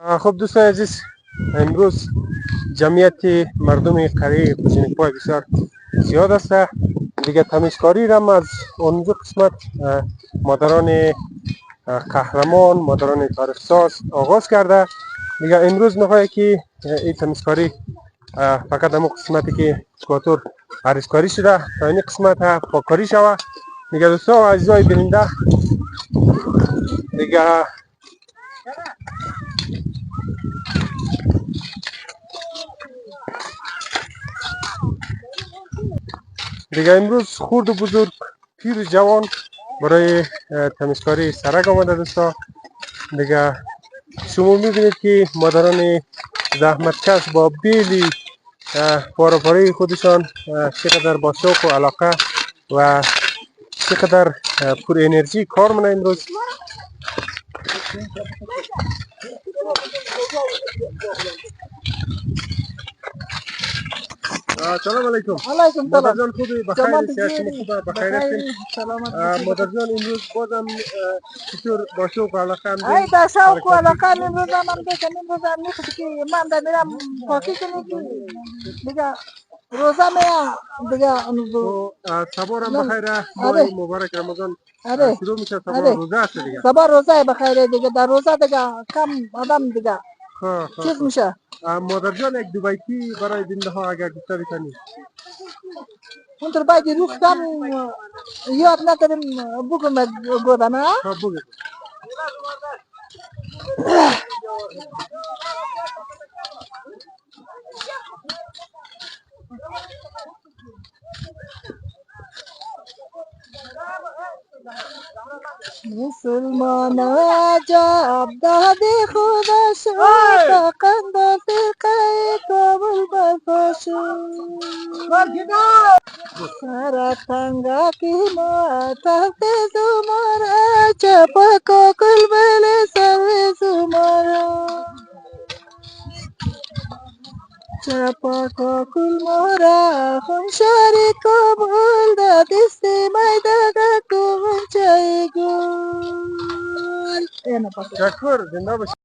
خب دوستان عزیز، امروز جمعیت مردم قریه کوچنک‌پای بسیار زیاد است. دیگه تمیزکاری را از اونجا قسمت مادران قهرمان، مادران تاریخ‌ساز آغاز کرده. دیگه امروز میخواد که این تمیزکاری فقط همون قسمتی که اسکواتور عریضکاری شده تا این قسمت پاککاری شود. دیگه دوستان و عزیزای بیننده، دیگه امروز خورد و بزرگ، پیر و جوان برای تمیزکاری سرک آمده دوستا. دیگه شما میبینید که مادران زحمتکش با بیلی پاره‌پاره خودشان چقدر با شوق و علاقه و چقدر پر انرژی کار منه امروز. سلام علیکم. علیکم مادر سلام. جان خوبی؟ بخیر؟ صحت شما بخیر هستین؟ سلامت مادر جان امروز بازم چطور با شوق و علاقه ای همدین دا شوق و حرکاتی؟ علاقه امروز هم دیگه امروز هم نیست که من دا میرم پاکی کنی که دیگه روزه میام دیگه امروز. تو سبارم بخیر، ماه آره مبارک رمضان آره شروع میشه. سبا آره روزه است دیگه. صبح روزه بخیر دیگه در روزه دیگه کم آدم دیگه خواه خواه چیز میشه. خواه. مادر جان یک دو بیتی برای بنده ها اگر گفته بکنی. اون تر باید روز کم یاد نکردیم بگم گودن ها. ها بگو. مسلمان عجب دادی خدا شد قند فرقه کابل برپاشد سر تنگا کی ما تخت زماره چپا کل بله سر زماره چپا کل ماره خونشاری کابل دا دستی مایده کون چای گل. شکر، زنده باشی.